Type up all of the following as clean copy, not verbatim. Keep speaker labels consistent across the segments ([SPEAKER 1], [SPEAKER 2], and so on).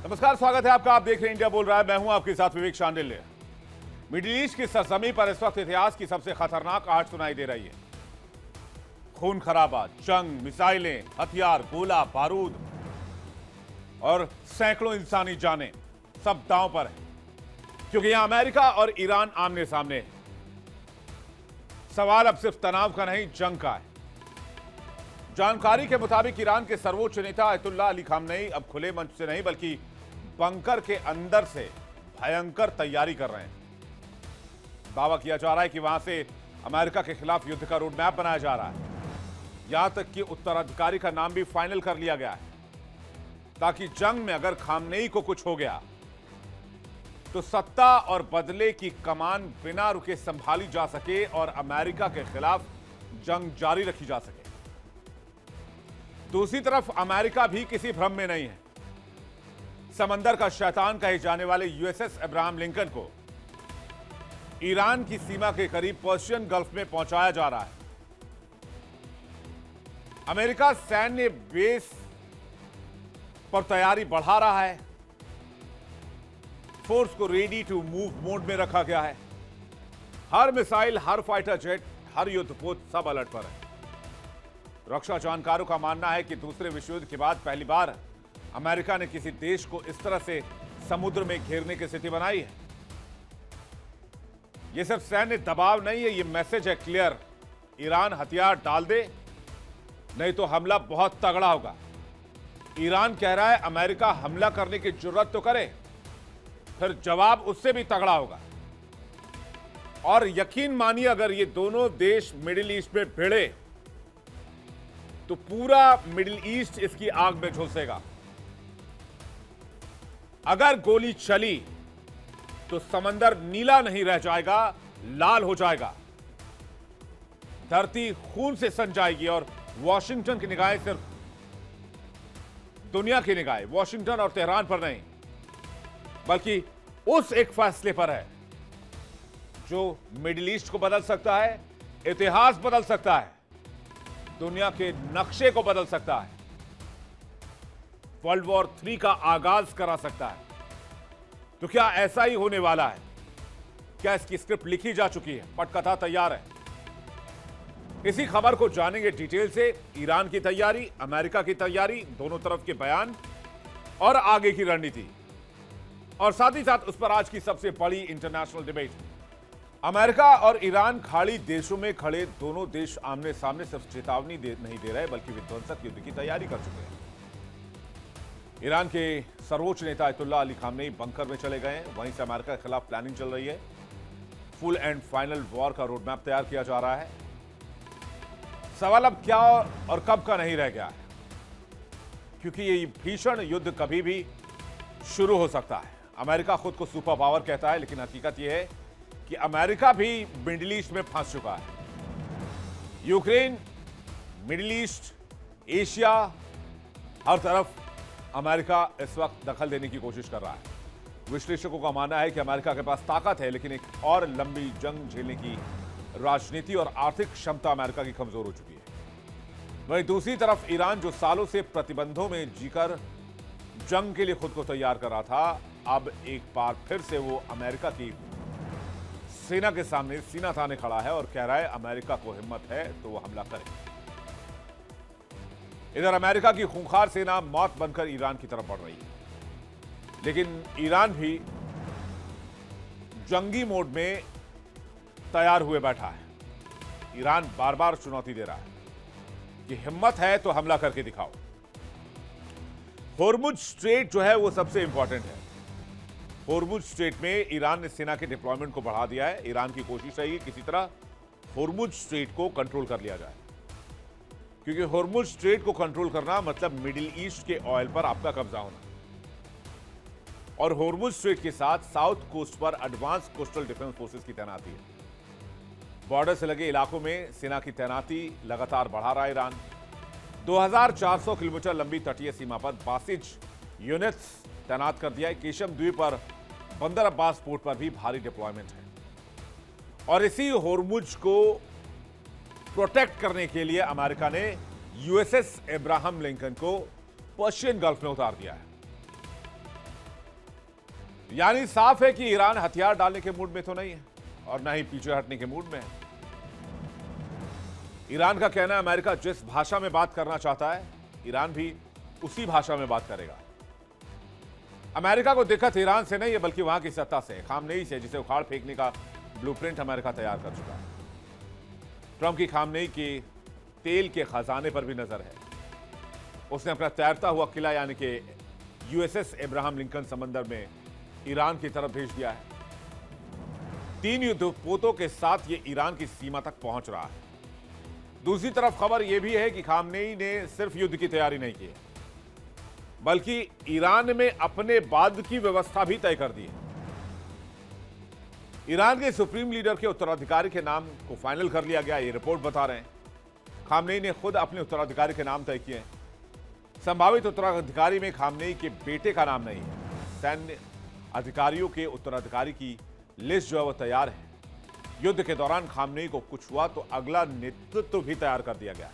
[SPEAKER 1] नमस्कार, स्वागत है आपका। आप देख रहे हैं इंडिया बोल रहा है। मैं हूं आपके साथ विवेक शांडिल्य। मिडिल ईस्ट की सरजमी पर इस वक्त इतिहास की सबसे खतरनाक आहट सुनाई दे रही है। खून खराबा, जंग, मिसाइलें, हथियार, गोला बारूद और सैकड़ों इंसानी जानें सब दांव पर है, क्योंकि यहां अमेरिका और ईरान आमने सामने है। सवाल अब सिर्फ तनाव का नहीं, जंग का है। जानकारी के मुताबिक ईरान के सर्वोच्च नेता आयतुल्लाह अली खामनेई अब खुले मंच से नहीं बल्कि बंकर के अंदर से भयंकर तैयारी कर रहे हैं। दावा किया जा रहा है कि वहां से अमेरिका के खिलाफ युद्ध का रोड मैप बनाया जा रहा है। यहां तक कि उत्तराधिकारी का नाम भी फाइनल कर लिया गया है, ताकि जंग में अगर खामनेई को कुछ हो गया तो सत्ता और बदले की कमान बिना रुके संभाली जा सके और अमेरिका के खिलाफ जंग जारी रखी जा सके। दूसरी तरफ अमेरिका भी किसी भ्रम में नहीं है। समंदर का शैतान कहे जाने वाले यूएसएस अब्राहम लिंकन को ईरान की सीमा के करीब पर्शियन गल्फ में पहुंचाया जा रहा है। अमेरिका सैन्य बेस पर तैयारी बढ़ा रहा है। फोर्स को रेडी टू मूव मोड में रखा गया है। हर मिसाइल, हर फाइटर जेट, हर युद्धपोत सब अलर्ट पर है। रक्षा जानकारों का मानना है कि दूसरे विश्व युद्ध के बाद पहली बार अमेरिका ने किसी देश को इस तरह से समुद्र में घेरने की स्थिति बनाई है। यह सिर्फ सैन्य दबाव नहीं है, यह मैसेज है क्लियर। ईरान हथियार डाल दे, नहीं तो हमला बहुत तगड़ा होगा। ईरान कह रहा है अमेरिका हमला करने की जुर्रत तो करे, फिर जवाब उससे भी तगड़ा होगा। और यकीन मानिए, अगर ये दोनों देश मिडिल ईस्ट में भिड़े तो पूरा मिडिल ईस्ट इसकी आग में झुलसेगा। अगर गोली चली तो समंदर नीला नहीं रह जाएगा, लाल हो जाएगा। धरती खून से सन जाएगी और वॉशिंगटन की निगाहें सिर्फ दुनिया की निगाहें वॉशिंगटन और तेहरान पर नहीं, बल्कि उस एक फैसले पर है जो मिडिल ईस्ट को बदल सकता है, इतिहास बदल सकता है, दुनिया के नक्शे को बदल सकता है, वर्ल्ड वॉर 3 का आगाज करा सकता है। तो क्या ऐसा ही होने वाला है? क्या इसकी स्क्रिप्ट लिखी जा चुकी है? पटकथा तैयार है? इसी खबर को जानेंगे डिटेल से। ईरान की तैयारी, अमेरिका की तैयारी, दोनों तरफ के बयान और आगे की रणनीति, और साथ ही साथ उस पर आज की सबसे बड़ी इंटरनेशनल डिबेट। अमेरिका और ईरान खाड़ी देशों में खड़े दोनों देश आमने सामने सिर्फ चेतावनी नहीं दे रहे, बल्कि विध्वंसक युद्ध की तैयारी कर चुके हैं। ईरान के सर्वोच्च नेता आयतुल्लाह अली खामनेई बंकर में चले गए हैं। वहीं से अमेरिका के खिलाफ प्लानिंग चल रही है। फुल एंड फाइनल वॉर का रोड मैप तैयार किया जा रहा है। सवाल अब क्या और कब का नहीं रह गया है, क्योंकि ये भीषण युद्ध कभी भी शुरू हो सकता है। अमेरिका खुद को सुपर पावर कहता है, लेकिन हकीकत यह है कि अमेरिका भी मिडिल ईस्ट में फंस चुका है। यूक्रेन, मिडिल ईस्ट, एशिया, हर तरफ अमेरिका इस वक्त दखल देने की कोशिश कर रहा है। विश्लेषकों का मानना है कि अमेरिका के पास ताकत है, लेकिन एक और लंबी जंग झेलने की राजनीति और आर्थिक क्षमता अमेरिका की कमजोर हो चुकी है। वहीं दूसरी तरफ ईरान, जो सालों से प्रतिबंधों में जीकर जंग के लिए खुद को तैयार कर रहा था, अब एक बार फिर से वो अमेरिका की सेना के सामने सीना ताने खड़ा है और कह रहा है अमेरिका को हिम्मत है तो वो हमला करे। इधर अमेरिका की खूंखार सेना मौत बनकर ईरान की तरफ बढ़ रही है, लेकिन ईरान भी जंगी मोड में तैयार हुए बैठा है। ईरान बार बार चुनौती दे रहा है कि हिम्मत है तो हमला करके दिखाओ। होर्मुज स्ट्रेट जो है वो सबसे इंपॉर्टेंट है। होर्मुज स्ट्रेट में ईरान ने सेना के डिप्लॉयमेंट को बढ़ा दिया है। ईरान की कोशिश है कि किसी तरह होर्मुज स्ट्रेट को कंट्रोल कर लिया जाए, क्योंकि होर्मुज स्ट्रेट को कंट्रोल करना मतलब मिडिल ईस्ट के ऑयल पर आपका कब्जा होना। और होर्मुज स्ट्रेट के साथ साउथ कोस्ट पर एडवांस कोस्टल डिफेंस फोर्सेस की तैनाती है। बॉर्डर से लगे इलाकों में सेना की तैनाती लगातार बढ़ा रहा है ईरान। 2400 किलोमीटर लंबी तटीय सीमा पर बासिज यूनिट्स तैनात कर दिया है। केशम द्वीप पर बंदर अब्बास पोर्ट पर भी भारी डिप्लॉयमेंट है। और इसी होर्मुज को प्रोटेक्ट करने के लिए अमेरिका ने यूएसएस अब्राहम लिंकन को पर्शियन गल्फ में उतार दिया है। यानी साफ है कि ईरान हथियार डालने के मूड में तो नहीं है और ना ही पीछे हटने के मूड में है। ईरान का कहना है अमेरिका जिस भाषा में बात करना चाहता है ईरान भी उसी भाषा में बात करेगा। अमेरिका को दिक्कत ईरान से नहीं है बल्कि वहां की सत्ता से, खामनेई से, जिसे उखाड़ फेंकने का ब्लूप्रिंट अमेरिका तैयार कर चुका है। ट्रंप की खामनेई के तेल के खजाने पर भी नजर है। उसने अपना तैरता हुआ किला यानी कि यूएसएस अब्राहम लिंकन समंदर में ईरान की तरफ भेज दिया है। 3 युद्धपोतों के साथ ये ईरान की सीमा तक पहुंच रहा है। दूसरी तरफ खबर यह भी है कि खामनेई ने सिर्फ युद्ध की तैयारी नहीं की बल्कि ईरान में अपने बाद की व्यवस्था भी तय कर दी है। ईरान के सुप्रीम लीडर के उत्तराधिकारी के नाम को फाइनल कर लिया गया, ये रिपोर्ट बता रहे हैं। खामनेई ने खुद अपने उत्तराधिकारी के नाम तय किए हैं। संभावित उत्तराधिकारी में खामनेई के बेटे का नाम नहीं है। सैन्य अधिकारियों के उत्तराधिकारी की लिस्ट जो है वो तैयार है। युद्ध के दौरान खामनेई को कुछ हुआ तो अगला नेतृत्व भी तैयार कर दिया गया है।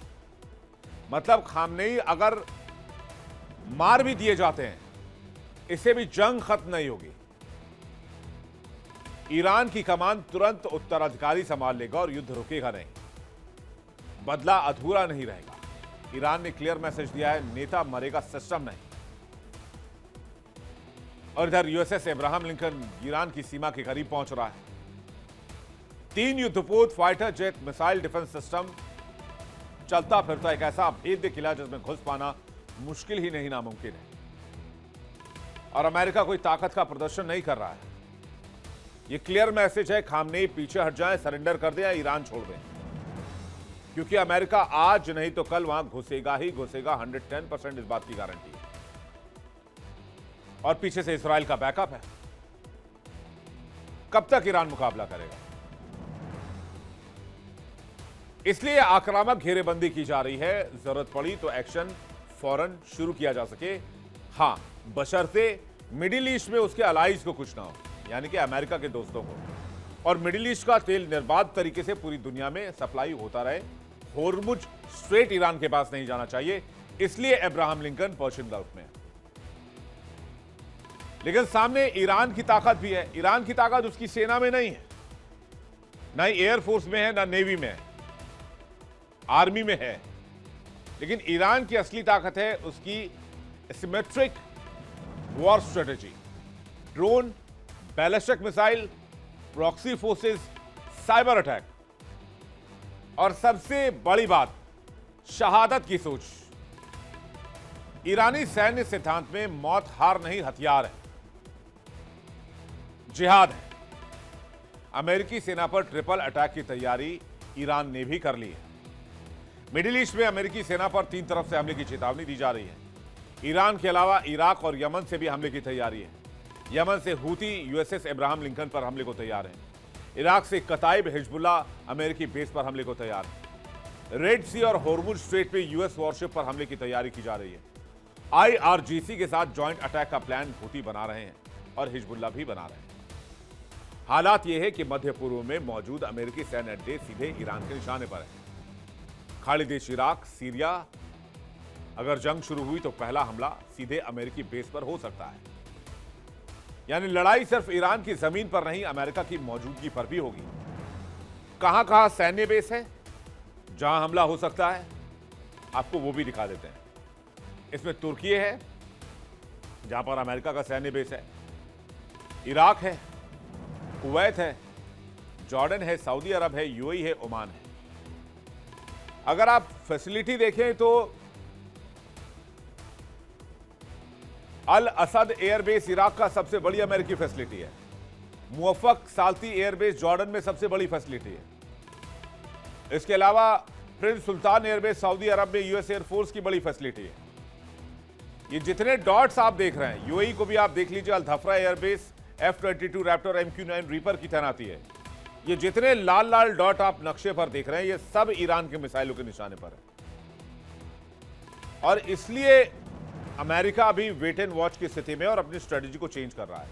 [SPEAKER 1] मतलब खामनेई अगर मार भी दिए जाते हैं इससे भी जंग खत्म नहीं होगी। ईरान की कमान तुरंत उत्तराधिकारी संभाल लेगा और युद्ध रुकेगा नहीं, बदला अधूरा नहीं रहेगा। ईरान ने क्लियर मैसेज दिया है, नेता मरेगा, सिस्टम नहीं। और इधर यूएसएस अब्राहम लिंकन ईरान की सीमा के करीब पहुंच रहा है। 3 युद्धपोत, fighter jet, missile defence system, चलता फिरता एक ऐसा भेद्य किला जिसमें घुस पाना मुश्किल ही नहीं नामुमकिन है। और अमेरिका कोई ताकत का प्रदर्शन नहीं कर रहा है। यह क्लियर मैसेज है, खामनेई पीछे हट जाएं, सरेंडर कर दें या ईरान छोड़ दें, क्योंकि अमेरिका आज नहीं तो कल वहां घुसेगा ही घुसेगा। 110% इस बात की गारंटी है। और पीछे से इस्राइल का बैकअप है। कब तक ईरान मुकाबला करेगा? इसलिए आक्रामक घेरेबंदी की जा रही है। जरूरत पड़ी तो एक्शन फौरन शुरू किया जा सके। हां, बशर्ते मिडिल ईस्ट में उसके अलाइज को कुछ ना हो, यानी कि अमेरिका के दोस्तों को, और मिडिल ईस्ट का तेल निर्बाध तरीके से पूरी दुनिया में सप्लाई होता रहे। होर्मुज स्ट्रेट ईरान के पास नहीं जाना चाहिए, इसलिए अब्राहम लिंकन पर्शियन गल्फ में। लेकिन सामने ईरान की ताकत भी है। ईरान की ताकत उसकी सेना में नहीं है, ना ही एयरफोर्स में है, ना नेवी में है, आर्मी में है। लेकिन ईरान की असली ताकत है उसकी symmetric war strategy, drone, ballistic missile, proxy forces, cyber attack, और सबसे बड़ी बात, शहादत की सोच। ईरानी सैन्य सिद्धांत में मौत हार नहीं, हथियार है, जिहाद है। अमेरिकी सेना पर ट्रिपल अटैक की तैयारी ईरान ने भी कर ली है। मिडिल ईस्ट में अमेरिकी सेना पर 3 तरफ से हमले की चेतावनी दी जा रही है। ईरान के अलावा इराक और यमन से भी हमले की तैयारी है। यमन से हूती यूएसएस अब्राहम लिंकन पर हमले को तैयार है। इराक से कताइब हिजबुल्ला अमेरिकी बेस पर हमले को तैयार है। रेड सी और होर्मुज स्ट्रेट पे यूएस वॉरशिप पर हमले की तैयारी की जा रही है। आईआरजीसी के साथ ज्वाइंट अटैक का प्लान हूती बना रहे हैं और हिजबुल्ला भी बना रहे हैं। हालात यह है कि मध्य पूर्व में मौजूद अमेरिकी सैन्य अड्डे सीधे ईरान के निशाने पर है। खाड़ी देश इराक, सीरिया, अगर जंग शुरू हुई तो पहला हमला सीधे अमेरिकी बेस पर हो सकता है। यानी लड़ाई सिर्फ ईरान की जमीन पर नहीं, अमेरिका की मौजूदगी पर भी होगी। कहां कहां सैन्य बेस है जहां हमला हो सकता है, आपको वो भी दिखा देते हैं। इसमें तुर्की है जहां पर अमेरिका का सैन्य बेस है, इराक है, कुवैत है, जॉर्डन है, सऊदी अरब है, यूएई है, ओमान है। अगर आप फैसिलिटी देखें तो अल असद एयरबेस इराक का सबसे बड़ी अमेरिकी फैसिलिटी है। मुवफ्फक साल्ती एयरबेस जॉर्डन में सबसे बड़ी फैसिलिटी है। इसके अलावा प्रिंस सुल्तान एयरबेस सऊदी अरब में यूएस एयरफोर्स की बड़ी फैसिलिटी है। ये जितने डॉट्स आप देख रहे हैं, यूएई को भी आप देख लीजिए, Al Dhafra airbase F-22 Raptor MQ-9 Reaper की तैनाती है। ये जितने लाल लाल डॉट आप नक्शे पर देख रहे हैं, ये सब ईरान के मिसाइलों के निशाने पर है। और इसलिए अमेरिका अभी वेट एंड वॉच की स्थिति में और अपनी स्ट्रेटेजी को चेंज कर रहा है।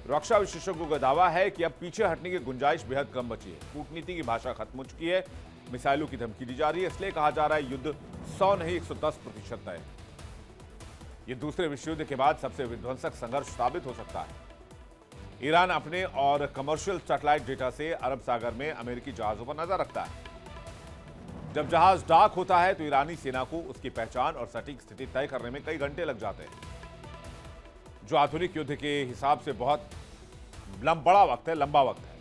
[SPEAKER 1] रक्षा विशेषज्ञों का दावा है कि अब पीछे हटने की गुंजाइश बेहद कम बची है। कूटनीति की भाषा खत्म हो चुकी है, मिसाइलों की धमकी दी जा रही है। इसलिए कहा जा रहा है युद्ध 100 नहीं 110% तय है। ये दूसरे विश्व युद्ध के बाद सबसे विध्वंसक संघर्ष साबित हो सकता है। ईरान अपने और कमर्शियल सैटेलाइट डेटा से अरब सागर में अमेरिकी जहाजों पर नजर रखता है। जब जहाज डाक होता है तो ईरानी सेना को उसकी पहचान और सटीक स्थिति तय करने में कई घंटे लग जाते हैं, जो आधुनिक युद्ध के हिसाब से बहुत बड़ा वक्त है, लंबा वक्त है।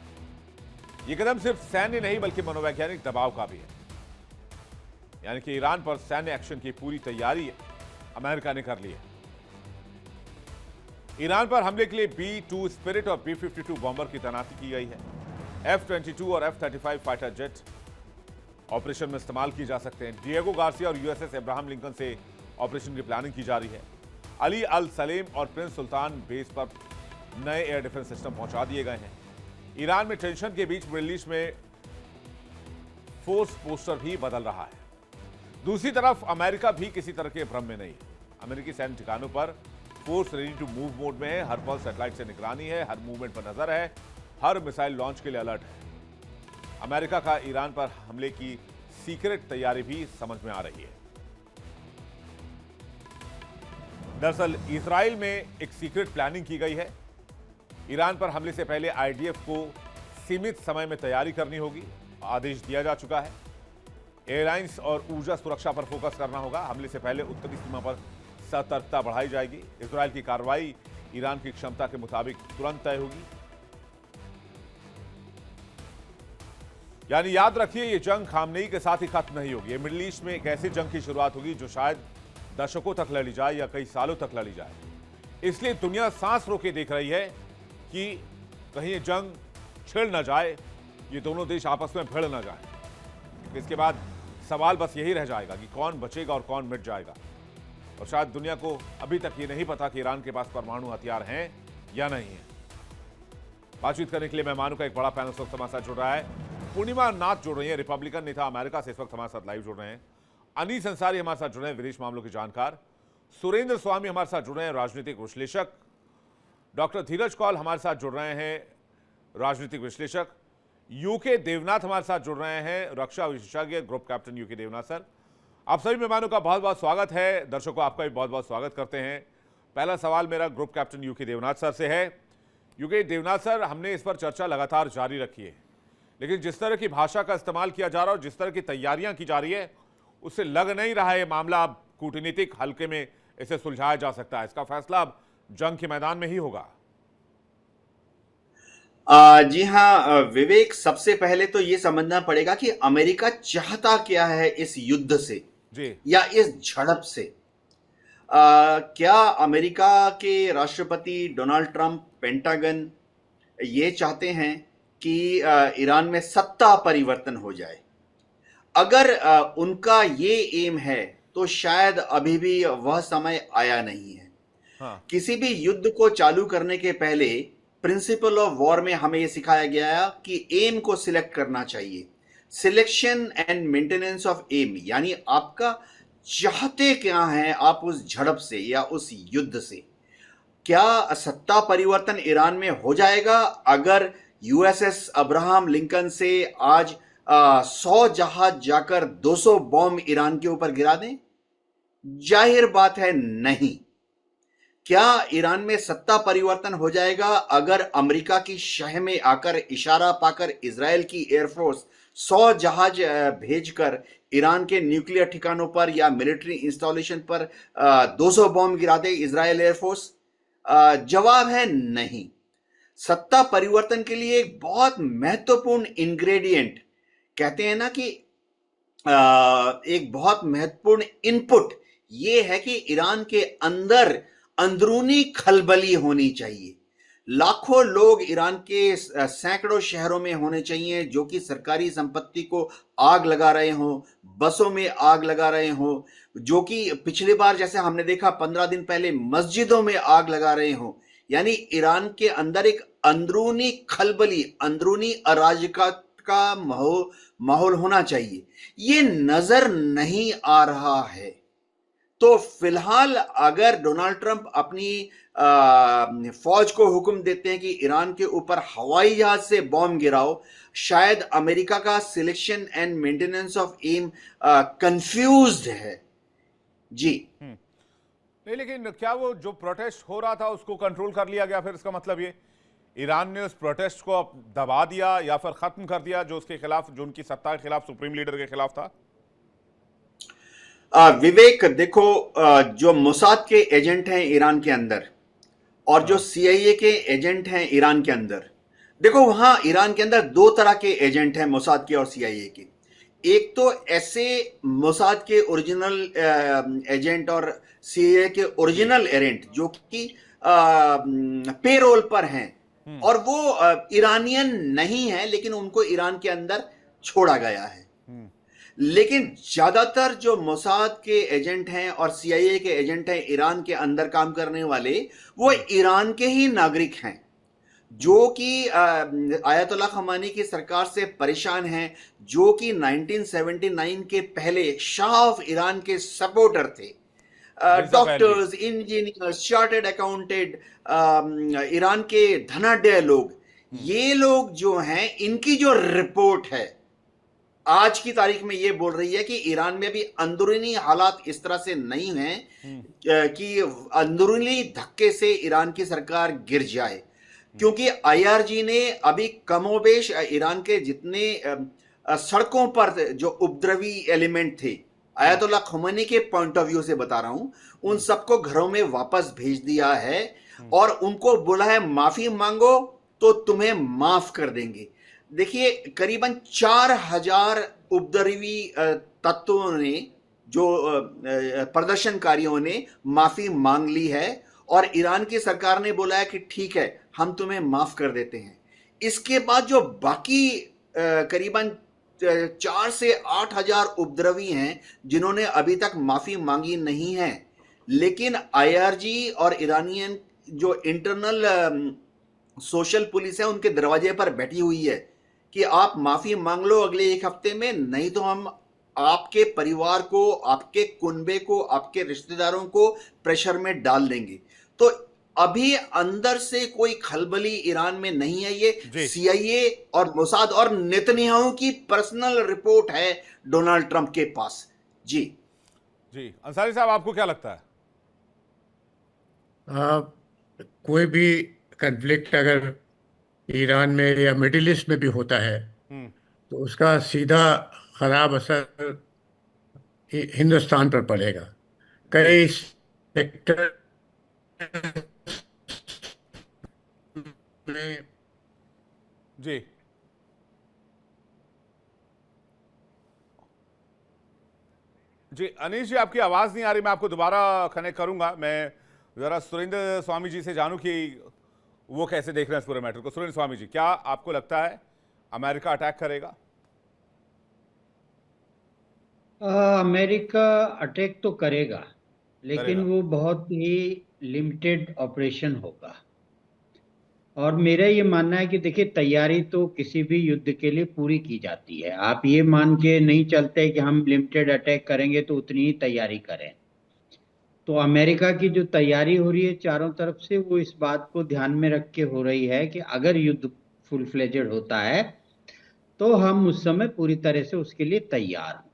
[SPEAKER 1] यह कदम सिर्फ सैन्य नहीं बल्कि मनोवैज्ञानिक दबाव का भी है, यानी कि ईरान पर सैन्य एक्शन की पूरी तैयारी अमेरिका ने कर ली है। ईरान पर हमले के लिए B-2 स्पिरिट और B-52 बॉम्बर की तैनाती की गई है। F-22 और F-35 फाइटर जेट ऑपरेशन में इस्तेमाल की जा सकते हैं। डिएगो गार्सिया और USS अब्राहम लिंकन से ऑपरेशन की प्लानिंग की जा रही है। अली अल सलेम और प्रिंस सुल्तान बेस पर नए एयर डिफेंस सिस्टम पहुंचा दिए गए हैं। ईरान में टेंशन के बीच मिडिल ईस्ट में फोर्स पोस्टर भी बदल रहा है। दूसरी तरफ अमेरिका भी किसी तरह के भ्रम में नहीं है। अमेरिकी सैन्य ठिकानों पर force ready to move mode में है। हर पल सैटेलाइट से निगरानी है, हर मूवमेंट पर नजर है, हर मिसाइल लॉन्च के लिए अलर्ट है। अमेरिका का ईरान पर हमले की सीक्रेट तैयारी भी समझ में आ रही है। दरअसल इजराइल में एक सीक्रेट प्लानिंग की गई है। ईरान पर हमले से पहले IDF को सीमित समय में तैयारी करनी होगी, आदेश दिया जा चुका है। एयरलाइंस और ऊर्जा सुरक्षा पर फोकस करना होगा। हमले से पहले उत्तरी सीमा पर सतर्कता बढ़ाई जाएगी। इजराइल की कार्रवाई ईरान की क्षमता के मुताबिक तुरंत तय होगी। यानी याद रखिए, यह जंग खामनेई के साथ ही खत्म नहीं होगी। ये मिडिल ईस्ट में एक ऐसी जंग की शुरुआत होगी जो शायद दशकों तक लड़ी जाए या कई सालों तक लड़ी जाए। इसलिए दुनिया सांस रोके देख रही है कि कहीं ये जंग छिड़ ना जाए, ये दोनों देश आपस में भिड़ ना जाए। इसके बाद सवाल बस यही रह जाएगा कि कौन बचेगा और कौन मिट जाएगा। और शायद दुनिया को अभी तक ये नहीं पता कि ईरान के पास परमाणु हथियार हैं या नहीं है। बातचीत करने के लिए मेहमानों का एक बड़ा पैनल इस वक्त हमारे साथ जुड़ रहा है। पूर्णिमा नाथ जुड़ रही है, रिपब्लिकन नेता अमेरिका से इस वक्त हमारे साथ लाइव जुड़ रहे हैं। अनीस अंसारी हमारे साथ जुड़े हैं, विदेश मामलों के जानकार। सुरेंद्र स्वामी हमारे साथ जुड़ रहे हैं, राजनीतिक विश्लेषक। डॉक्टर धीरज कौल हमारे साथ जुड़ रहे हैं, राजनीतिक विश्लेषक। यूके देवनाथ हमारे साथ जुड़ रहे हैं, रक्षा विशेषज्ञ, group captain UK Devnath sir. आप सभी मेहमानों का बहुत बहुत स्वागत है। दर्शकों आपका भी बहुत बहुत स्वागत करते हैं। पहला सवाल मेरा group captain UK Devnath sir से है। यूके देवनाथ सर, हमने इस पर चर्चा लगातार जारी रखी है, लेकिन जिस तरह की भाषा का इस्तेमाल किया जा रहा है और जिस तरह की तैयारियां की जा रही है, उससे लग नहीं रहा है ये मामला अब कूटनीतिक हल्के में इसे सुलझाया जा सकता है। इसका फैसला अब जंग के मैदान में ही होगा।
[SPEAKER 2] जी हाँ विवेक, सबसे पहले तो ये समझना पड़ेगा कि अमेरिका चाहता क्या है इस युद्ध से
[SPEAKER 1] जी,
[SPEAKER 2] या इस झड़प से। क्या अमेरिका के राष्ट्रपति डोनाल्ड ट्रंप, पेंटागन ये चाहते हैं कि ईरान में सत्ता परिवर्तन हो जाए? अगर उनका ये एम है तो शायद अभी भी वह समय आया नहीं है।
[SPEAKER 1] हाँ,
[SPEAKER 2] किसी भी युद्ध को चालू करने के पहले प्रिंसिपल ऑफ वॉर में हमें यह सिखाया गया कि एम को सिलेक्ट करना चाहिए। Selection and maintenance of M, यानी आपका चाहते क्या है आप उस झड़प से या उस युद्ध से। क्या सत्ता परिवर्तन ईरान में हो जाएगा अगर USS अब्राहम लिंकन से आज 100 जहाज जाकर 200 बॉम्ब ईरान के ऊपर गिरा दें? जाहिर बात है नहीं। क्या ईरान में सत्ता परिवर्तन हो जाएगा अगर अमेरिका की शह में आकर इशारा पाकर इजराइल की एयरफोर्स 100 जहाज भेजकर ईरान के न्यूक्लियर ठिकानों पर या मिलिट्री इंस्टॉलेशन पर 200 बॉम्ब गिरा दे इजराइल एयरफोर्स? जवाब है नहीं। सत्ता परिवर्तन के लिए एक बहुत महत्वपूर्ण इंग्रेडिएंट, कहते हैं ना कि एक बहुत महत्वपूर्ण इनपुट ये है कि ईरान के अंदर अंदरूनी खलबली होनी चाहिए। लाखों लोग ईरान के सैकड़ों शहरों में होने चाहिए जो कि सरकारी संपत्ति को आग लगा रहे हों, बसों में आग लगा रहे हों, जो कि पिछली बार जैसे हमने देखा 15 दिन पहले मस्जिदों में आग लगा रहे हों। यानी ईरान के अंदर एक अंदरूनी खलबली, अंदरूनी अराजकता का माहौल होना चाहिए। ये नजर नहीं आ रहा है। तो फिलहाल अगर डोनाल्ड ट्रंप अपनी फौज को हुक्म देते हैं कि ईरान के ऊपर हवाई जहाज से बॉम्ब गिराओ, शायद अमेरिका का selection and maintenance of am confused है। जी,
[SPEAKER 1] नहीं, लेकिन क्या वो जो प्रोटेस्ट हो रहा था उसको कंट्रोल कर लिया गया? फिर इसका मतलब ये ईरान ने उस प्रोटेस्ट को अब दबा दिया या फिर खत्म कर दिया जो उसके खिलाफ, जो उनकी सत्ता के खिलाफ, सुप्रीम लीडर के खिलाफ था?
[SPEAKER 2] विवेक देखो, जो मोसाद के एजेंट हैं ईरान के अंदर और जो सीआईए के एजेंट हैं ईरान के अंदर, देखो वहां ईरान के अंदर दो तरह के एजेंट हैं, मोसाद के और सीआईए के। एक तो ऐसे मोसाद के ओरिजिनल एजेंट और सीआईए के ओरिजिनल एजेंट जो कि पेरोल पर हैं और वो ईरानियन नहीं है, लेकिन उनको ईरान के अंदर छोड़ा गया है। लेकिन ज्यादातर जो मोसाद के एजेंट हैं और सीआईए के एजेंट हैं ईरान के अंदर काम करने वाले, वो ईरान के ही नागरिक हैं जो कि आयतुल्लाह खमेनी की सरकार से परेशान हैं, जो कि 1979 के पहले शाह ऑफ ईरान के सपोर्टर थे। Doctors, engineers, chartered accountant, Iran के धनाढ्य लोग, ये लोग जो हैं, इनकी जो रिपोर्ट है आज की तारीख में ये बोल रही है कि ईरान में भी अंदरूनी हालात इस तरह से नहीं हैं कि अंदरूनी धक्के से ईरान की सरकार गिर जाए, क्योंकि आईआरजी ने अभी कमोबेश ईरान के जितने सड़कों पर जो उपद्रवी एलिमेंट थे, आयतुल्लाह खमेनी के पॉइंट ऑफ व्यू से बता रहा हूं, उन सबको घरों में वापस भेज दिया है और उनको बोला है माफी मांगो तो तुम्हें माफ कर देंगे। देखिए, करीबन 4000 उपद्रवी तत्वों ने, जो प्रदर्शनकारियों ने माफी मांग ली है और ईरान की सरकार ने बोला है कि ठीक है, हम तुम्हें माफ कर देते हैं। इसके बाद जो बाकी करीबन 4 से 8 हजार उपद्रवी हैं जिन्होंने अभी तक माफी मांगी नहीं है, लेकिन आईआरजी और ईरानियन जो इंटरनल सोशल पुलिस है उनके दरवाजे पर बैठी हुई है कि आप माफी मांग लो अगले एक हफ्ते में, नहीं तो हम आपके परिवार को, आपके कुनबे को, आपके रिश्तेदारों को प्रेशर में डाल देंगे। तो अभी अंदर से कोई खलबली ईरान में नहीं है। ये सीआईए और मोसाद और नेतन्याहू की पर्सनल रिपोर्ट है डोनाल्ड ट्रंप के पास। जी
[SPEAKER 1] जी, अंसारी साहब, आपको क्या लगता है?
[SPEAKER 3] कोई भी कन्फ्लिक्ट अगर ईरान में या मिडिल ईस्ट में भी होता है तो उसका सीधा खराब असर हिंदुस्तान पर पड़ेगा। कई सेक्टर में
[SPEAKER 1] जी जी, अनीश जी, आपकी आवाज नहीं आ रही, मैं आपको दोबारा कनेक्ट करूंगा। मैं जरा सुरेंद्र स्वामी जी से जानूं कि वो कैसे देख रहे हैं इस पूरे मैटर को। सुरेंद्र स्वामी जी, क्या आपको लगता है अमेरिका अटैक करेगा?
[SPEAKER 4] अमेरिका अटैक तो करेगा, लेकिन वो बहुत ही लिमिटेड ऑपरेशन होगा। और मेरा ये मानना है कि देखिए, तैयारी तो किसी भी युद्ध के लिए पूरी की जाती है। आप ये मान के नहीं चलते कि हम लिमिटेड अटैक करेंगे तो उतनी ही तैयारी करें। तो अमेरिका की जो तैयारी हो रही है चारों तरफ से, वो इस बात को ध्यान में रख के हो रही है कि अगर युद्ध फुल फ्लेजेड होता है तो हम उस समय पूरी तरह से उसके लिए तैयार हों।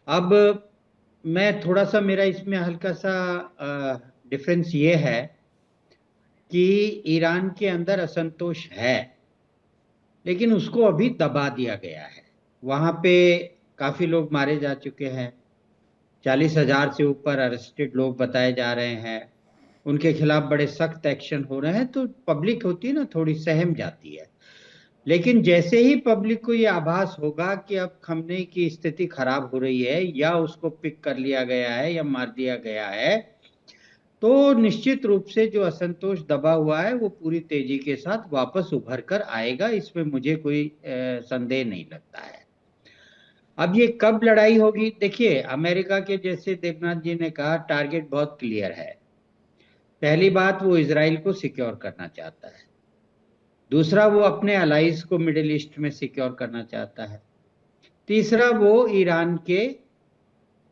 [SPEAKER 4] अब मैं थोड़ा सा, मेरा इसमें हल्का सा डिफरेंस ये है कि ईरान के अंदर असंतोष है, लेकिन उसको अभी दबा दिया गया है। वहां पे काफी लोग मारे जा चुके हैं, 40,000 से ऊपर अरेस्टेड लोग बताए जा रहे हैं, उनके खिलाफ बड़े सख्त एक्शन हो रहे हैं। तो पब्लिक होती है ना, थोड़ी सहम जाती है। लेकिन जैसे ही पब्लिक को ये आभास होगा कि अब खamenei की स्थिति खराब हो रही है, या उसको पिक कर लिया गया है या मार दिया गया है, तो निश्चित रूप से जो असंतोष दबा हुआ है वो पूरी तेजी के साथ वापस उभर कर आएगा। इसमें मुझे कोई संदेह नहीं लगता है। अब ये कब लड़ाई होगी, देखिए, अमेरिका के, जैसे देवनाथ जी ने कहा, टारगेट बहुत क्लियर है। पहली बात, वो इजराइल को सिक्योर करना चाहता है। दूसरा, वो अपने अलाइज को मिडिल ईस्ट में सिक्योर करना चाहता है। तीसरा, वो ईरान के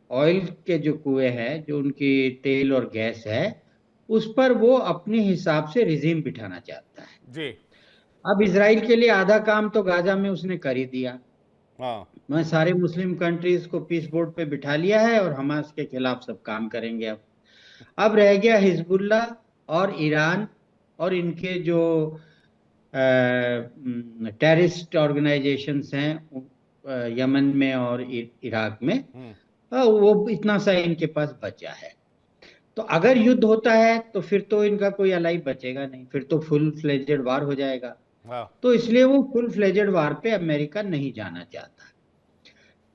[SPEAKER 4] ऑयल के जो कुएं हैं, जो उनकी तेल और गैस है, उस पर वो अपने हिसाब से रिजीम बिठाना चाहता है
[SPEAKER 1] जी।
[SPEAKER 4] अब इजराइल के लिए आधा काम तो गाजा में उसने कर ही दिया।
[SPEAKER 1] हाँ,
[SPEAKER 4] मैं सारे मुस्लिम कंट्रीज को पीस बोर्ड पे बिठा लिया है और हमास के खिलाफ सब काम करेंगे अब। अब रह गया हिजबुल्ला और ईरान और इनके जो टेररिस्ट ऑर्गेनाइजेशंस हैं यमन में और इराक में, वो इतना सा इनके पास बचा है। तो अगर युद्ध होता है तो फिर तो इनका कोई अलाई बचेगा नहीं, फिर तो फुल फ्लेजेड वार हो जाएगा।
[SPEAKER 1] हाँ,
[SPEAKER 4] तो इसलिए वो फुल फ्लेजेड वार पे अमेरिका नहीं जाना चाहता।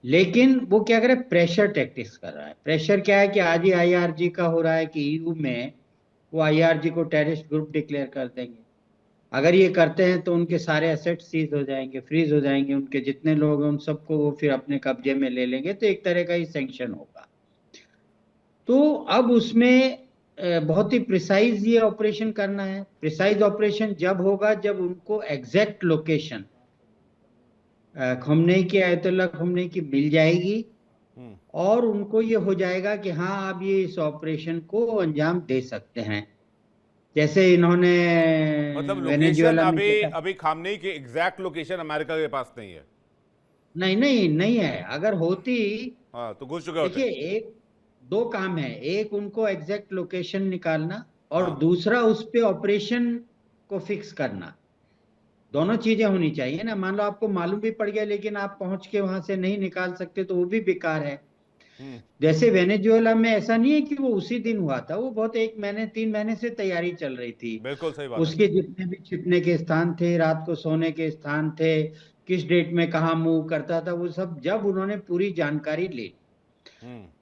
[SPEAKER 4] लेकिन वो क्या करे, प्रेशर टैक्टिक्स कर रहा है। प्रेशर क्या है कि आज ही आईआरजी का हो रहा है कि ईयू में वो आईआरजी को टेररिस्ट ग्रुप डिक्लेयर कर देंगे। अगर ये करते हैं तो उनके सारे एसेट सीज हो जाएंगे, फ्रीज हो जाएंगे, उनके जितने लोग हैं उन सबको वो फिर अपने कब्जे में ले लेंगे, तो एक तरह का ही सैंक्शन होगा। तो अब उसमें बहुत ही प्रिसाइज ये ऑपरेशन करना है। प्रिसाइज ऑपरेशन जब होगा जब उनको एग्जैक्ट लोकेशन खमेनी की, आयतुल्लाह खमेनी की मिल जाएगी और उनको ये हो जाएगा कि हाँ अब ये इस ऑपरेशन को अंजाम दे सकते हैं। जैसे इन्होंने
[SPEAKER 1] मतलब लोकेशन
[SPEAKER 4] वेनेजुएला में
[SPEAKER 1] अभी
[SPEAKER 4] किया।
[SPEAKER 1] अभी खामनेई की एग्जैक्ट लोकेशन अमेरिका के पास नहीं है।
[SPEAKER 4] नहीं नहीं नहीं है, अगर होती,
[SPEAKER 1] हाँ, तो घुस चुके होते।
[SPEAKER 4] देखिए एक दो काम है, एक उनको एग्जैक्ट लोकेशन निकालना और
[SPEAKER 1] हाँ,
[SPEAKER 4] दूसरा उस पे ऑपरेशन को फिक्स करना। दोनों चीजें होनी चाहिए ना। मान लो आपको मालूम भी पड़ गया लेकिन आप पहुंच के वहां से नहीं निकाल सकते तो वो भी बेकार है। जैसे वेनेजुएला में ऐसा नहीं है कि वो उसी दिन हुआ था, वो बहुत 1 महीने 3 महीने से तैयारी चल रही थी।
[SPEAKER 1] बिल्कुल सही बात है।
[SPEAKER 4] उसके जितने भी छिपने के स्थान थे, रात को सोने के स्थान थे, किस डेट में कहाँ मूव करता था, वो सब जब उन्होंने पूरी जानकारी ली।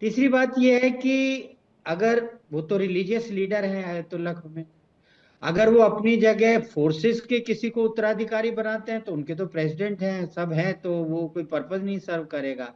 [SPEAKER 4] तीसरी बात यह है कि अगर वो तो रिलीजियस लीडर है आयतुल्लाह खमेनी, अगर वो अपनी जगह फोर्सेस के किसी को उत्तराधिकारी बनाते हैं तो उनके तो प्रेसिडेंट हैं, सब हैं, तो वो कोई पर्पस नहीं सर्व करेगा।